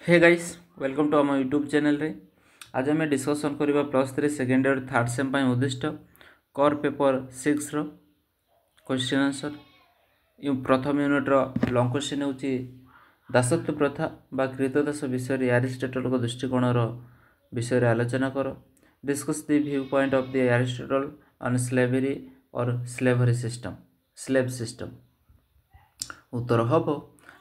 Hey guys welcome to आम YouTube channel रे। आज आम डिस्कसन करवा +3 सेकेंड ईयर थर्ड सेम उद्दिष्ट कोर पेपर 6 रो क्वेश्चन आंसर। प्रथम यूनिट रो लॉन्ग क्वेश्चन होची दासत्व प्रथा बा कृतदास विषय एरिस्टोटल को दृष्टिकोण विषय आलोचना कर। Discuss the view point of the Aristotle on slavery और स्लेवरी सिस्टम स्लेव सिस्टम। उत्तर हम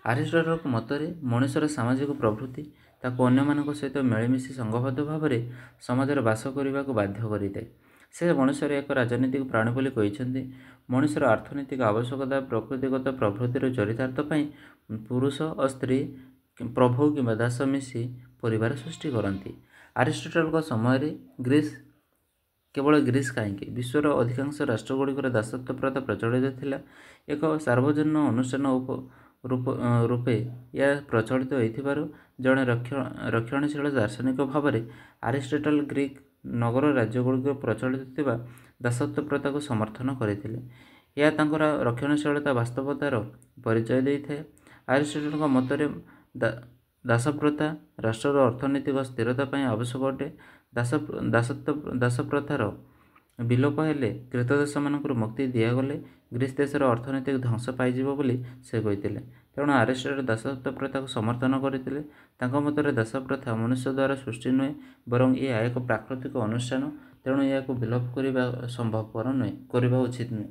एरिस्टोटल मतरे मनुष्यर सामाजिक प्रवृत्ति ताको अन्य सहित मिलमिशि संघबद्ध भाव में समाज बास करने को बाध्य करें। से मनुष्यर एक राजनीतिक प्राणी बोली कहते। मनुष्यर अर्थनैतिक आवश्यकता प्रकृतिगत प्रवृत्तिर चरितार्थ पुरुष और स्त्री प्रभु कि दास मिसी परिवार सृष्टि करती। एरिस्टोटल समय ग्रीस केवल ग्रीस कहीं विश्वर अधिकांश राष्ट्रगुड़िकर दासत्व प्रथा प्रचलित थिला। एक सार्वजनीन अनुष्ठान रूपे यह प्रचलित होइथिबारु जड़े रक्षणशील दार्शनिक भाव में एरिस्टोटल ग्रीक नगर राज्यगुड़िक प्रचलित थिबा दासत्व प्रथा को समर्थन करथिले। यह तांकर रक्षणशीलता वास्तवतार परिचय देइथे। एरिस्टोटल मतरे दासप्रथा राष्ट्र अर्थनैतिक स्थिरता आवश्यक अटे। दास प्रथार विलोप हेले कृतदास मानक मुक्ति दिगले ग्रीस देशर अर्थनैतिक ध्वंस पाइजिबो बोली से कहिथिले। तेणु एरिस्टोटल दासत्व प्रथा को समर्थन करथिले। तांको मतरे दास प्रथा मनुष्य द्वारा सृष्टि नुहे बरं यह एक प्राकृतिक अनुष्ठान। तेणु यह विलोप करने संभवपर नुहे, करने उचित नुहे।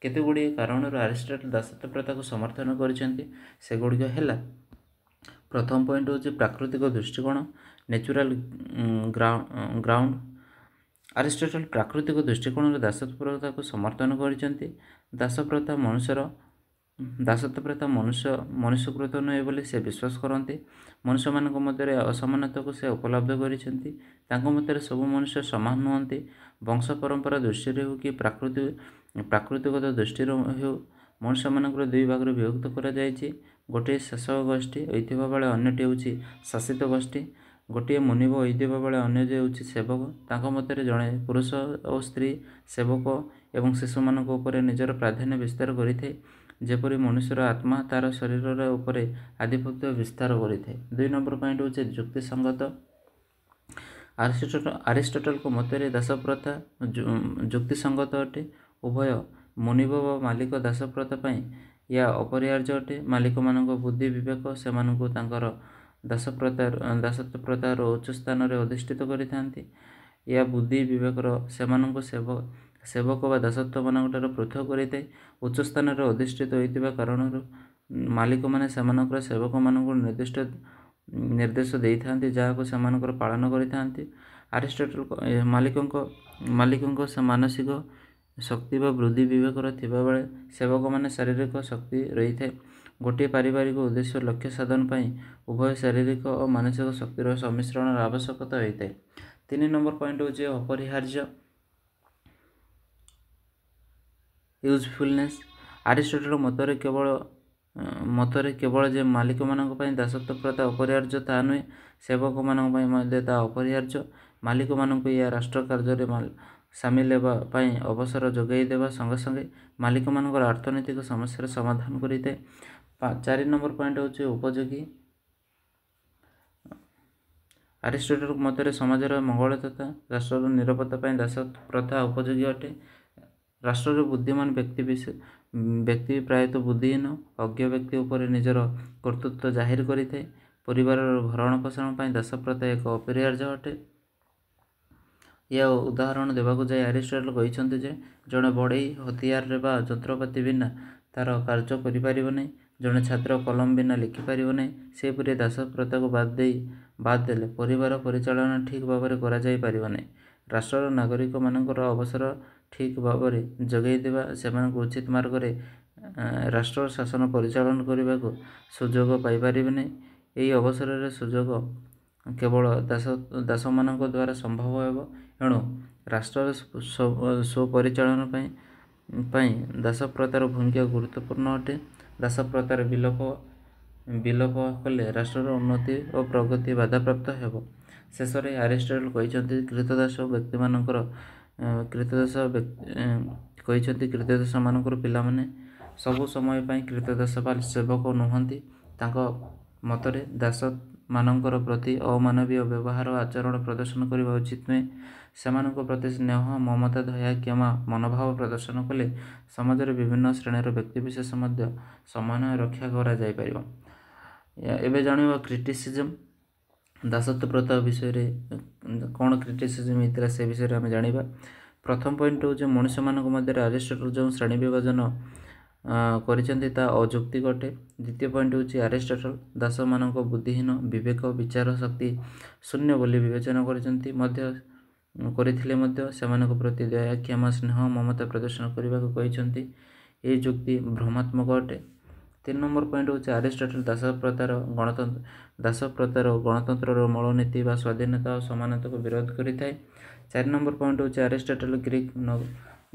केतेगुड़ी कारण एरिस्टोटल दासत्व प्रथा को समर्थन करछन्ति सेगुड़िक हेला। प्रथम पॉइंट होची प्राकृतिक दृष्टिकोण नेचुरल ग्राउंड। एरिस्टोटल प्राकृतिक दृष्टिकोण दासत्व प्रथा को समर्थन करछन्ति। दासत्व प्रथा मनुष्यकृत नुहे बोली से विश्वास करते। मनुष्य मानक मध्य असमानता को से उपलब्ध करिसेंति। तांको मध्य सबु मनुष्य समान नुहंती। वंश परंपरा दृष्टि हो कि प्राकृतिकता दृष्टि हो मनुष्य मानक दुई भाग विभक्त करा जायछि। गोटे शासक गोष्ठी होइथिबा बेले अन्यटी होछि शासित गोष्ठी। गोटे मुनिब होइथिबा बेले अन्य होछि सेवक। तांको मध्य जड़े पुरुष और स्त्री सेवक एवं शिशु मानक उपरे निजर प्राधान्य विस्तार करिथे। जेपरी मनुष्यर आत्मा तार शरीर उपरे आधिपत्य विस्तार करिथे। 2 नंबर पॉइंट होछि युक्तिसंगत। एरिस्टोटल को मतरे दास प्रथा युक्तिसंगत अटे। उभय मुनिब व मालिक दास प्रथा पाई या अपरिहार्य अटे। मालिक मानक बुद्धि विवेक से दासत्व प्रथार उच्च स्थान में अधिष्ठित करिथांती। या बुद्धि विवेकर सेमानंको सेवक व दासत्व मानकठार पृथक करिଥାଏ। उच्च स्थान में अधिष्ठित होइतिबा कारणରୁ मालिक माने सेमानकर सेवक मानक निर्दिष्ट निर्देश देइथांती जाहाको सेमानकर पालन करिथांती। एरिस्टोटल मालिकंको से मानसिक शक्ति व बुद्धि विवेकर थिबा बेले सेवक माने शारीरिक शक्ति रही थाए। गोटे पारिवारिक उद्देश्य लक्ष्य साधन पाई उभय शारीरिक और मानसिक शक्तिर सम्मिश्रण आवश्यकता होता है। 3 नंबर पॉइंट होचे अपरिहार्य यूजफुलनेस। एरिस्टोटल मतरे केवल जे मालिक मानक पई दासत्व प्रथा अपरिहार्य ता नुहे सेवक मानक पई मध्य ता अपरिहार्य। मालिक मानक या राष्ट्र कार्य सामिल हेबा पई अवसर जोगाई देबा संगे संगे मालिक मानकर अर्थनैतिक समस्या समाधान करिते। 4 नंबर पॉइंट होचे उपयोगी। एरिस्टोटल मतरे समाजर मंगल तथा राष्ट्र निरापत्ता पई दासत्व प्रथा उपयोगी अटे। राष्ट्र बुद्धिमान व्यक्ति प्रायतः बुद्धिहीन अज्ञ व्यक्ति उपर निजर कर्तृत्व जाहिर करिଥାଏ। परिवार भरण पोषण पई दास प्रथा एक अपरिहार्य अटे। यह उदाहरण देवाक जाए एरिस्टोटल कहिसंते जे जड़े बढ़ई हथियार रे बा यंत्रपाति बिना तार कार्य करिपारिबो नै। जड़े छात्र कलम बिना लिखिपारिबो नै। सेपरि दास प्रथा को बाद देले परिवार परिचालना ठीक भाव में करा जाई पारिबो नै। राष्ट्र नागरिक मानकर अवसर ठीक भाव में जगै देवा सेमानक उचित मार्ग रे राष्ट्र शासन परिचालन करने को सुजोग पाई पारिबे नै। एही अवसर रे सुजोग केवल दास मानक द्वारा संभव हेबो। एणु राष्ट्र सुपरिचालन पाई दास प्रथार भूमिका गुरुत्वपूर्ण अटे। दास प्रथार विलोप कले राष्ट्र उन्नति और प्रगति बाधाप्राप्त हेबो। शेष में एरिस्टोटल कहिसंती कृतदास मानकर पिलामाने सबु समय पाई कृतदास सेवक नुहंती। तांको मतरे ମାନଙ୍କର ପ୍ରତି ଅମାନବୀୟ ବ୍ୟବହାର ଆଚରଣ ପ୍ରଦର୍ଶନ କରିବା ଉଚିତ ନୁହେଁ। ସେମାନଙ୍କ ପ୍ରତି ସ୍ନେହ, ମମତା, ଦୟା, କ୍ଷମା ମନୋଭାବ ପ୍ରଦର୍ଶନ କଲେ ସମାଜରେ ବିଭିନ୍ନ ଶ୍ରେଣୀର ବ୍ୟକ୍ତିବିଶେଷ ମଧ୍ୟ ସମନ୍ୱୟ ରକ୍ଷା କରାଯାଇପାରିବ। ଏବେ ଜାଣିବା କ୍ରିଟିସିଜମ୍। ଦାସତ୍ୱ ପ୍ରଥା ବିଷୟରେ କ'ଣ କ୍ରିଟିସିଜମ୍ ହେଇଥିଲା ସେ ବିଷୟରେ ଆମେ ଜାଣିବା। ପ୍ରଥମ ପଏଣ୍ଟ ହେଉଛି ମଣିଷମାନଙ୍କ ମଧ୍ୟରେ ଆରିଷ୍ଟଟଲ ଯେଉଁ ଶ୍ରେଣୀ ବିଭାଜନ କରିଛନ୍ତି ତାହା ଅଯୌକ୍ତିକ ଅଟେ। ଦ୍ୱିତୀୟ ପଏଣ୍ଟ ହେଉଛି ଆରିଷ୍ଟଟଲ ଦାସମାନଙ୍କ ବୁଦ୍ଧିହୀନ, ବିବେକ ବିଚାର ଶକ୍ତି ଶୂନ୍ୟ ବୋଲି ବିବେଚନା କରିଥିଲେ ମଧ୍ୟ ସେମାନଙ୍କ ପ୍ରତି ଦୟା, କ୍ଷମା, ସ୍ନେହ, ମମତା ପ୍ରଦର୍ଶନ କରିବାକୁ କହିଛନ୍ତି। ଏହି ଯୁକ୍ତି ଭ୍ରମାତ୍ମକ ଅଟେ। 3 ନମ୍ବର ପଏଣ୍ଟ ହେଉଛି ଆରିଷ୍ଟଟଲ ଦାସ ପ୍ରଥାର ଗଣତନ୍ତ୍ରର ମୂଳନୀତି ବା ସ୍ୱାଧୀନତା ଓ ସମାନତାକୁ ବିରୋଧ କରିଥାଏ। 4 ନମ୍ବର ପଏଣ୍ଟ ହେଉଛି ଆରିଷ୍ଟଟଲ ଗ୍ରୀକ୍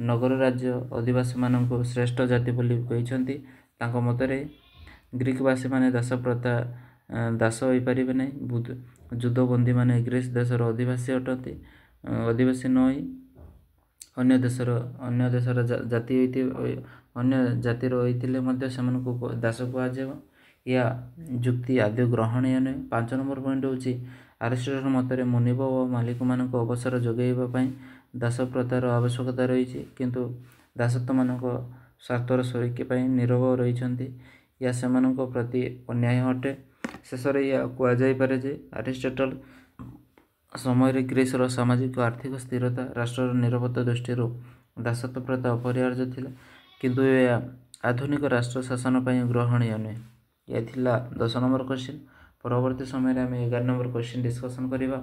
ନଗର ରାଜ୍ୟ ଅଧିବାସୀମାନଙ୍କୁ ଶ୍ରେଷ୍ଠ ଜାତି ବୋଲି କହିଛନ୍ତି। ତାଙ୍କ ମତରେ ଗ୍ରୀକବାସୀମାନେ ଦାସ ହୋଇପାରିବେ ନାହିଁ। ଯୁଦ୍ଧବନ୍ଦୀମାନେ ଗ୍ରୀସ୍ ଦେଶର ଅଧିବାସୀ ନ ହୋଇ ଅନ୍ୟ ଜାତିର ହୋଇଥିଲେ ମଧ୍ୟ ସେମାନଙ୍କୁ ଦାସ କୁହାଯିବ। ଏହା ଯୁକ୍ତି ଆଦୌ ଗ୍ରହଣୀୟ ନୁହେଁ। 5 ନମ୍ବର ପଏଣ୍ଟ ହେଉଛି ଆରିଷ୍ଟଟଲ ମତରେ ମୁନିବ ଓ ମାଲିକମାନଙ୍କୁ ଅବସର ଯୋଗାଇବା ପାଇଁ ଦାସ ପ୍ରଥାର ଆବଶ୍ୟକତା ରହିଛି, କିନ୍ତୁ ଦାସତ୍ୱମାନଙ୍କ ସ୍ୱାର୍ଥର ସୁରକ୍ଷା ପାଇଁ ନୀରବ ରହିଛନ୍ତି। ଏହା ସେମାନଙ୍କ ପ୍ରତି ଅନ୍ୟାୟ ଅଟେ। ଶେଷରେ ଏହା କୁହାଯାଇପାରେ ଯେ ଆରିଷ୍ଟଟଲ ସମୟରେ ଗ୍ରୀସର ସାମାଜିକ ଆର୍ଥିକ ସ୍ଥିରତା, ରାଷ୍ଟ୍ରର ନିରାପତ୍ତା ଦୃଷ୍ଟିରୁ ଦାସତ୍ୱ ପ୍ରଥା ଅପରିହାର୍ଯ୍ୟ ଥିଲା, କିନ୍ତୁ ଏହା ଆଧୁନିକ ରାଷ୍ଟ୍ର ଶାସନ ପାଇଁ ଗ୍ରହଣୀୟ ନୁହେଁ। ଏହା ଥିଲା 10 ନମ୍ବର କ୍ୱେଶ୍ଚିନ୍। ପରବର୍ତ୍ତୀ ସମୟରେ ଆମେ 11 ନମ୍ବର କ୍ୱେଶ୍ଚିନ୍ ଡିସ୍କସନ୍ କରିବା।